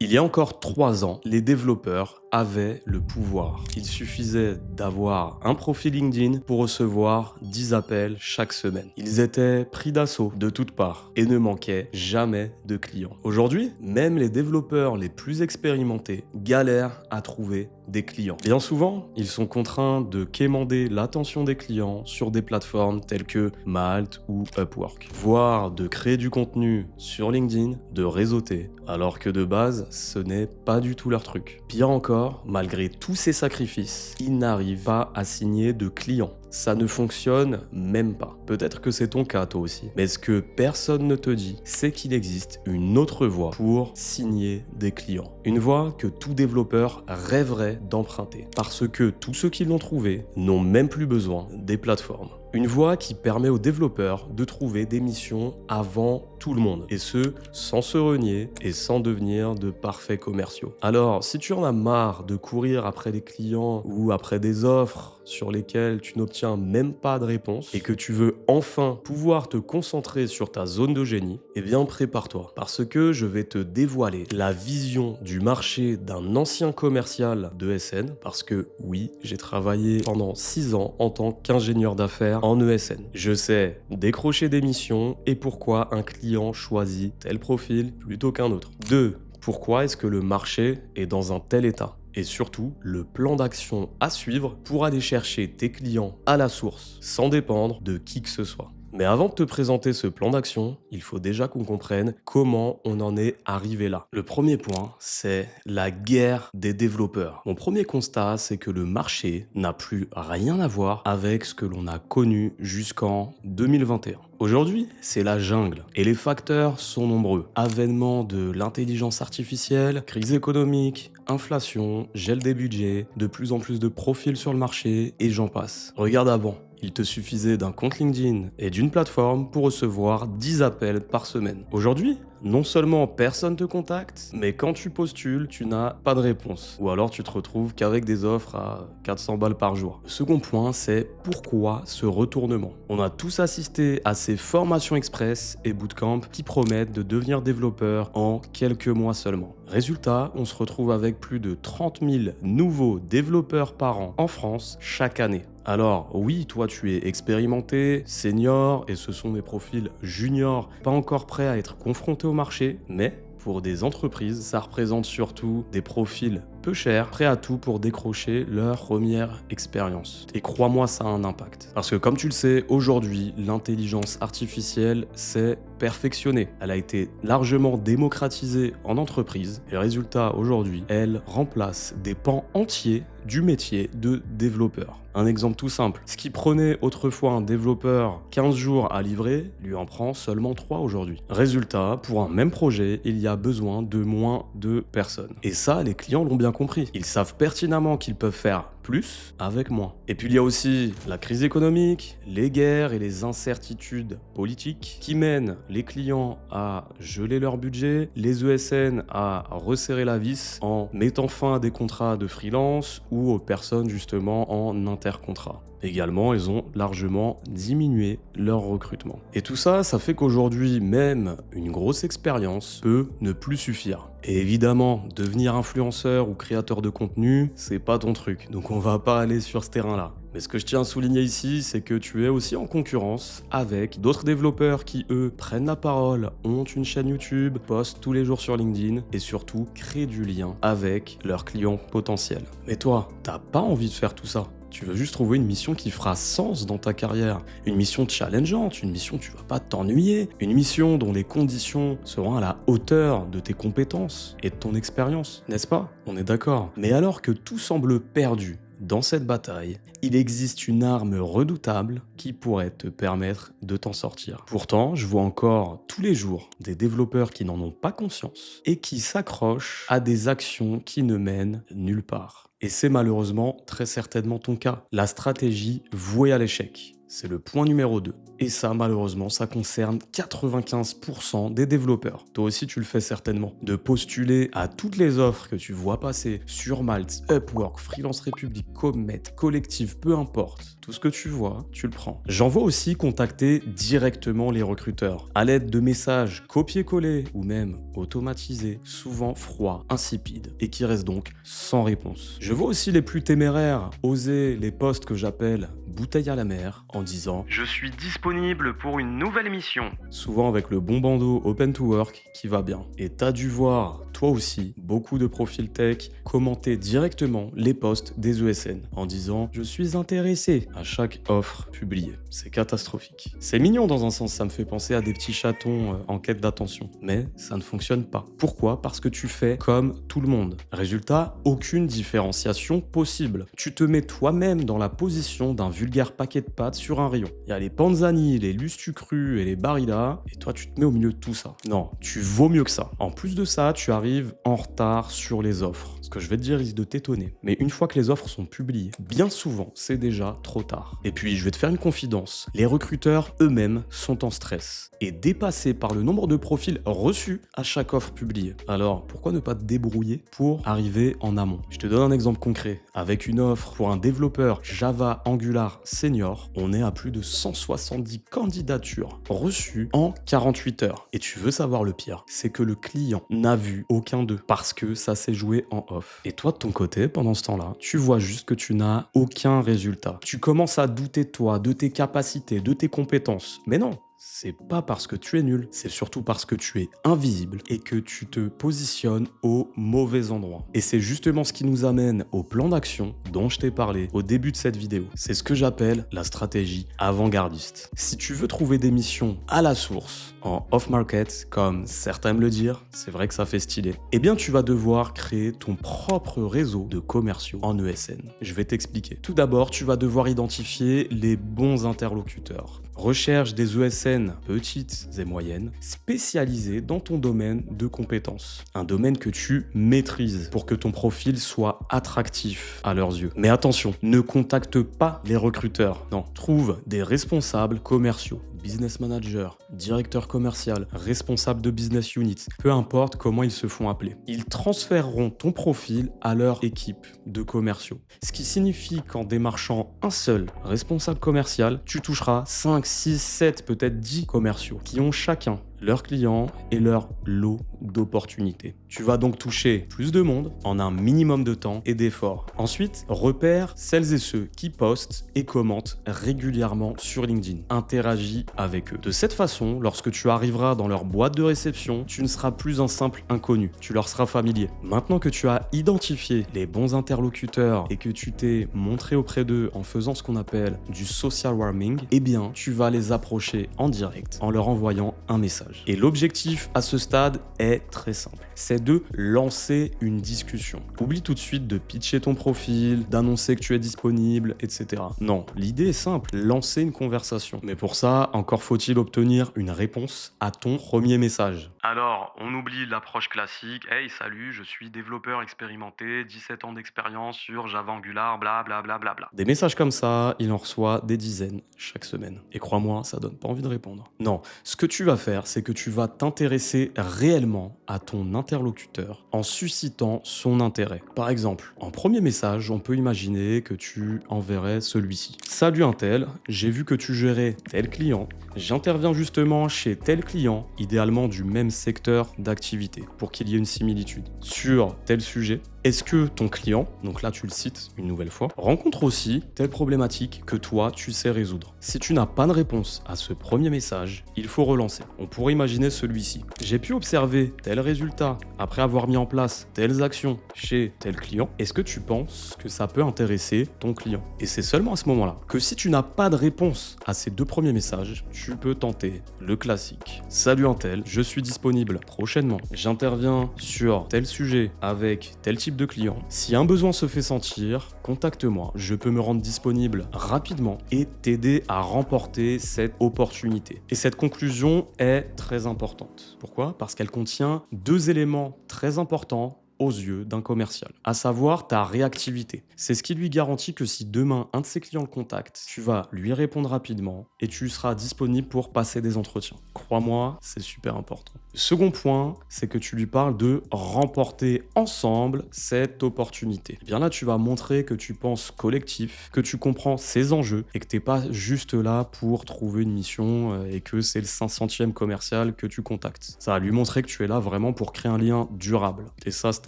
Il y a encore 3 ans, les développeurs avaient le pouvoir. Il suffisait d'avoir un profil LinkedIn pour recevoir 10 appels chaque semaine. Ils étaient pris d'assaut de toutes parts et ne manquaient jamais de clients. Aujourd'hui, même les développeurs les plus expérimentés galèrent à trouver des clients. Bien souvent, ils sont contraints de quémander l'attention des clients sur des plateformes telles que Malt ou Upwork, voire de créer du contenu sur LinkedIn, de réseauter, alors que de base, ce n'est pas du tout leur truc. Pire encore, malgré tous ces sacrifices, ils n'arrivent pas à signer de clients. Ça ne fonctionne même pas. Peut-être que c'est ton cas toi aussi. Mais ce que personne ne te dit, c'est qu'il existe une autre voie pour signer des clients. Une voie que tout développeur rêverait d'emprunter. Parce que tous ceux qui l'ont trouvé n'ont même plus besoin des plateformes. Une voie qui permet aux développeurs de trouver des missions avant tout le monde. Et ce, sans se renier et sans devenir de parfaits commerciaux. Alors, si tu en as marre de courir après des clients ou après des offres sur lesquelles tu n'obtiens même pas de réponse et que tu veux enfin pouvoir te concentrer sur ta zone de génie, eh bien prépare-toi. Parce que je vais te dévoiler la vision du marché d'un ancien commercial de ESN. Parce que oui, j'ai travaillé pendant 6 ans en tant qu'ingénieur d'affaires en ESN. Je sais décrocher des missions et pourquoi un client choisit tel profil plutôt qu'un autre. 2. Pourquoi est-ce que le marché est dans un tel état? Et surtout, le plan d'action à suivre pour aller chercher tes clients à la source, sans dépendre de qui que ce soit. Mais avant de te présenter ce plan d'action, il faut déjà qu'on comprenne comment on en est arrivé là. Le premier point, c'est la guerre des développeurs. Mon premier constat, c'est que le marché n'a plus rien à voir avec ce que l'on a connu jusqu'en 2021. Aujourd'hui, c'est la jungle et les facteurs sont nombreux. Avènement de l'intelligence artificielle, crise économique, inflation, gel des budgets, de plus en plus de profils sur le marché et j'en passe. Regarde avant. Il te suffisait d'un compte LinkedIn et d'une plateforme pour recevoir 10 appels par semaine. Aujourd'hui, non seulement personne te contacte, mais quand tu postules, tu n'as pas de réponse. Ou alors tu te retrouves qu'avec des offres à 400 balles par jour. Le second point, c'est pourquoi ce retournement? On a tous assisté à ces formations express et bootcamp qui promettent de devenir développeur en quelques mois seulement. Résultat, on se retrouve avec plus de 30 000 nouveaux développeurs par an en France chaque année. Alors oui, toi tu es expérimenté, senior, et ce sont des profils juniors, pas encore prêts à être confrontés au marché, mais pour des entreprises, ça représente surtout des profils peu chers, prêts à tout pour décrocher leur première expérience. Et crois-moi, ça a un impact. Parce que comme tu le sais, aujourd'hui, l'intelligence artificielle s'est perfectionnée. Elle a été largement démocratisée en entreprise. Et le résultat, aujourd'hui, elle remplace des pans entiers du métier de développeur. Un exemple tout simple, ce qui prenait autrefois un développeur 15 jours à livrer, lui en prend seulement 3 aujourd'hui. Résultat, pour un même projet, il y a besoin de moins de personnes. Et ça, les clients l'ont bien compris. Ils savent pertinemment qu'ils peuvent faire plus avec moins. Et puis il y a aussi la crise économique, les guerres et les incertitudes politiques qui mènent les clients à geler leur budget, les ESN à resserrer la vis en mettant fin à des contrats de freelance ou aux personnes justement en intercontrat. Également, ils ont largement diminué leur recrutement. Et tout ça, ça fait qu'aujourd'hui, même une grosse expérience peut ne plus suffire. Et évidemment, devenir influenceur ou créateur de contenu, c'est pas ton truc. Donc on va pas aller sur ce terrain-là. Mais ce que je tiens à souligner ici, c'est que tu es aussi en concurrence avec d'autres développeurs qui, eux, prennent la parole, ont une chaîne YouTube, postent tous les jours sur LinkedIn et surtout créent du lien avec leurs clients potentiels. Mais toi, t'as pas envie de faire tout ça. Tu veux juste trouver une mission qui fera sens dans ta carrière, une mission challengeante, une mission où tu vas pas t'ennuyer, une mission dont les conditions seront à la hauteur de tes compétences et de ton expérience, n'est-ce pas? On est d'accord. Mais alors que tout semble perdu dans cette bataille, il existe une arme redoutable qui pourrait te permettre de t'en sortir. Pourtant, je vois encore tous les jours des développeurs qui n'en ont pas conscience et qui s'accrochent à des actions qui ne mènent nulle part. Et c'est malheureusement très certainement ton cas. La stratégie vouée à l'échec. C'est le point numéro 2. Et ça, malheureusement, ça concerne 95% des développeurs. Toi aussi, tu le fais certainement. De postuler à toutes les offres que tu vois passer sur Malte, Upwork, Freelance République, Comet, Collective, peu importe. Tout ce que tu vois, tu le prends. J'en vois aussi contacter directement les recruteurs à l'aide de messages copier-coller ou même automatisés, souvent froids, insipides et qui restent donc sans réponse. Je vois aussi les plus téméraires oser les postes que j'appelle bouteille à la mer en disant Je suis disponible pour une nouvelle mission. souvent avec le bon bandeau open to work qui va bien. Et t'as dû voir, toi aussi, beaucoup de profils tech commenter directement les posts des ESN en disant « Je suis intéressé » à chaque offre publiée. C'est catastrophique. C'est mignon dans un sens, ça me fait penser à des petits chatons en quête d'attention. Mais ça ne fonctionne pas. Pourquoi? Parce que tu fais comme tout le monde. Résultat, aucune différenciation possible. Tu te mets toi-même dans la position d'un vulgaire paquet de pâtes sur un rayon. Il y a les panzani, les lustucrus et les barilla, et toi tu te mets au milieu de tout ça. Non, tu vaux mieux que ça. En plus de ça, tu arrives en retard sur les offres. Ce que je vais te dire risque de t'étonner. Mais une fois que les offres sont publiées, bien souvent, c'est déjà trop tard. Et puis, je vais te faire une confidence. Les recruteurs eux-mêmes sont en stress et dépassés par le nombre de profils reçus à chaque offre publiée. Alors, pourquoi ne pas te débrouiller pour arriver en amont? Je te donne un exemple concret. Avec une offre pour un développeur Java Angular senior, on est à plus de 170 candidatures reçues en 48 heures. Et tu veux savoir le pire, c'est que le client n'a vu aucun d'eux parce que ça s'est joué en off. Et toi, de ton côté, pendant ce temps-là, tu vois juste que tu n'as aucun résultat. Tu commences à douter de toi, de tes capacités, de tes compétences. Mais non, c'est pas parce que tu es nul, c'est surtout parce que tu es invisible et que tu te positionnes au mauvais endroit. Et c'est justement ce qui nous amène au plan d'action dont je t'ai parlé au début de cette vidéo. C'est ce que j'appelle la stratégie avant-gardiste. Si tu veux trouver des missions à la source, en off-market, comme certains aiment le dire, c'est vrai que ça fait stylé, eh bien tu vas devoir créer ton propre réseau de commerciaux en ESN. Je vais t'expliquer. Tout d'abord, tu vas devoir identifier les bons interlocuteurs. Recherche des ESN petites et moyennes spécialisées dans ton domaine de compétences. Un domaine que tu maîtrises pour que ton profil soit attractif à leurs yeux. Mais attention, ne contacte pas les recruteurs. Non, trouve des responsables commerciaux. Business manager, directeur commercial, responsable de business unit, peu importe comment ils se font appeler. Ils transféreront ton profil à leur équipe de commerciaux. Ce qui signifie qu'en démarchant un seul responsable commercial, tu toucheras 5, 6, 7, peut-être 10 commerciaux qui ont chacun leurs clients et leur lot d'opportunités. Tu vas donc toucher plus de monde en un minimum de temps et d'efforts. Ensuite, repère celles et ceux qui postent et commentent régulièrement sur LinkedIn. Interagis avec eux. De cette façon, lorsque tu arriveras dans leur boîte de réception, tu ne seras plus un simple inconnu. Tu leur seras familier. Maintenant que tu as identifié les bons interlocuteurs et que tu t'es montré auprès d'eux en faisant ce qu'on appelle du social warming, eh bien, tu vas les approcher en direct en leur envoyant un message. Et l'objectif à ce stade est très simple. C'est de lancer une discussion. Oublie tout de suite de pitcher ton profil, d'annoncer que tu es disponible, etc. Non, l'idée est simple, lancer une conversation. Mais pour ça, encore faut-il obtenir une réponse à ton premier message. Alors, on oublie l'approche classique. Hey, salut, je suis développeur expérimenté, 17 ans d'expérience sur Java Angular, bla bla bla bla bla. Des messages comme ça, il en reçoit des dizaines chaque semaine. Et crois-moi, ça donne pas envie de répondre. Non, ce que tu vas faire, c'est que tu vas t'intéresser réellement à ton interlocuteur en suscitant son intérêt. Par exemple, en premier message, on peut imaginer que tu enverrais celui-ci. Salut Untel, j'ai vu que tu gérais tel client. J'interviens justement chez tel client, idéalement du même secteur d'activité, pour qu'il y ait une similitude. Sur tel sujet, est-ce que ton client, donc là tu le cites une nouvelle fois, rencontre aussi telle problématique que toi tu sais résoudre? Si tu n'as pas de réponse à ce premier message, il faut relancer. On pourrait imaginer celui-ci. J'ai pu observer tel résultat après avoir mis en place telles actions chez tel client. Est-ce que tu penses que ça peut intéresser ton client? Et c'est seulement à ce moment-là que si tu n'as pas de réponse à ces deux premiers messages, tu peux tenter le classique. Salut Untel, je suis disponible prochainement. J'interviens sur tel sujet avec tel type de client. Si un besoin se fait sentir, contacte-moi. Je peux me rendre disponible rapidement et t'aider à remporter cette opportunité. Et cette conclusion est très importante. Pourquoi? Parce qu'elle contient deux éléments très importants aux yeux d'un commercial, à savoir ta réactivité. C'est ce qui lui garantit que si demain un de ses clients le contacte, tu vas lui répondre rapidement et tu seras disponible pour passer des entretiens. Crois-moi, c'est super important. Le second point, c'est que tu lui parles de remporter ensemble cette opportunité. Et bien là, tu vas montrer que tu penses collectif, que tu comprends ses enjeux et que tu n'es pas juste là pour trouver une mission et que c'est le 500e commercial que tu contactes. Ça va lui montrer que tu es là vraiment pour créer un lien durable. Et ça, c'est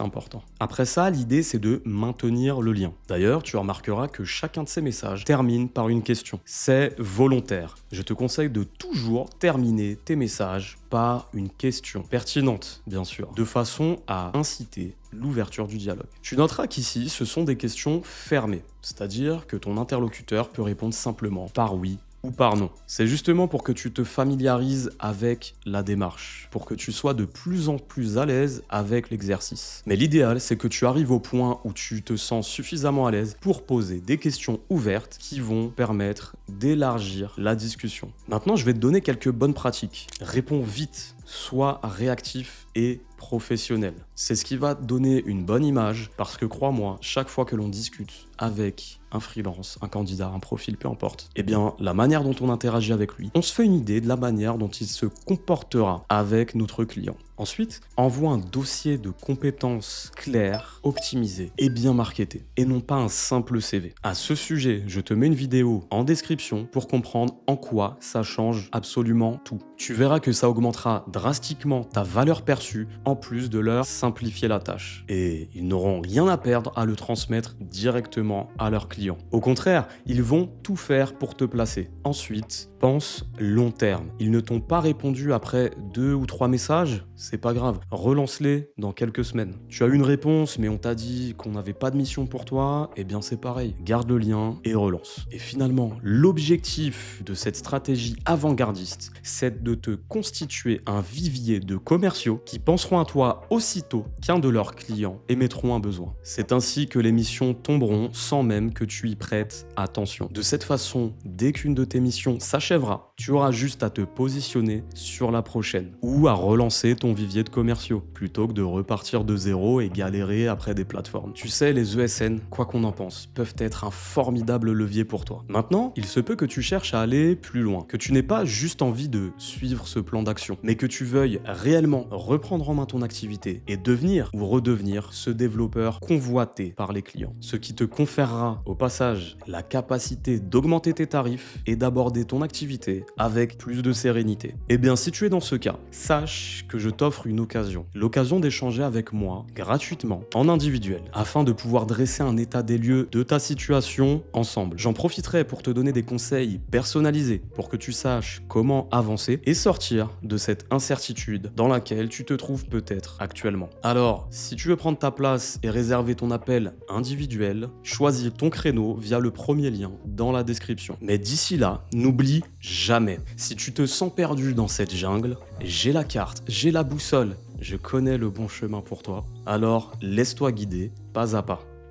important. Après ça, l'idée, c'est de maintenir le lien. D'ailleurs, tu remarqueras que chacun de ces messages termine par une question. C'est volontaire. Je te conseille de toujours terminer tes messages par une question pertinente, bien sûr, de façon à inciter l'ouverture du dialogue. Tu noteras qu'ici, ce sont des questions fermées, c'est-à-dire que ton interlocuteur peut répondre simplement par oui ou par non. C'est justement pour que tu te familiarises avec la démarche, pour que tu sois de plus en plus à l'aise avec l'exercice. Mais l'idéal, c'est que tu arrives au point où tu te sens suffisamment à l'aise pour poser des questions ouvertes qui vont permettre d'élargir la discussion. Maintenant, je vais te donner quelques bonnes pratiques. Réponds vite, sois réactif et professionnel. C'est ce qui va te donner une bonne image parce que crois-moi, chaque fois que l'on discute avec un freelance, un candidat, un profil, peu importe, eh bien, la manière dont on interagit avec lui, on se fait une idée de la manière dont il se comportera avec notre client. Ensuite, envoie un dossier de compétences clair, optimisé et bien marketé, et non pas un simple CV. À ce sujet, je te mets une vidéo en description pour comprendre en quoi ça change absolument tout. Tu verras que ça augmentera drastiquement ta valeur perçue, en plus de leur simplifier la tâche. Et ils n'auront rien à perdre à le transmettre directement à leurs clients. Au contraire, ils vont tout faire pour te placer. Ensuite, pense long terme. Ils ne t'ont pas répondu après 2 ou 3 messages, c'est pas grave. Relance-les dans quelques semaines. Tu as eu une réponse, mais on t'a dit qu'on n'avait pas de mission pour toi, eh bien c'est pareil. Garde le lien et relance. Et finalement, l'objectif de cette stratégie avant-gardiste, c'est de te constituer un vivier de commerciaux qui penseront à toi aussitôt qu'un de leurs clients émettront un besoin. C'est ainsi que les missions tomberont sans même que tu y prêtes attention. De cette façon, dès qu'une de tes missions s'achèvera, tu auras juste à te positionner sur la prochaine ou à relancer ton vivier de commerciaux plutôt que de repartir de zéro et galérer après des plateformes. Tu sais, les ESN, quoi qu'on en pense, peuvent être un formidable levier pour toi. Maintenant, il se peut que tu cherches à aller plus loin, que tu n'aies pas juste envie de suivre ce plan d'action, mais que tu veuilles réellement reprendre en main ton activité et devenir ou redevenir ce développeur convoité par les clients. Ce qui te conférera au passage la capacité d'augmenter tes tarifs et d'aborder ton activité avec plus de sérénité. Eh bien, si tu es dans ce cas, sache que je t'offre une occasion. L'occasion d'échanger avec moi gratuitement, en individuel, afin de pouvoir dresser un état des lieux de ta situation ensemble. J'en profiterai pour te donner des conseils personnalisés pour que tu saches comment avancer et sortir de cette incertitude dans laquelle tu te trouves peut-être actuellement. Alors, si tu veux prendre ta place et réserver ton appel individuel, choisis ton créneau via le premier lien dans la description. Mais d'ici là, n'oublie jamais, si tu te sens perdu dans cette jungle, j'ai la carte, j'ai la boussole, je connais le bon chemin pour toi, alors laisse-toi guider pas à pas.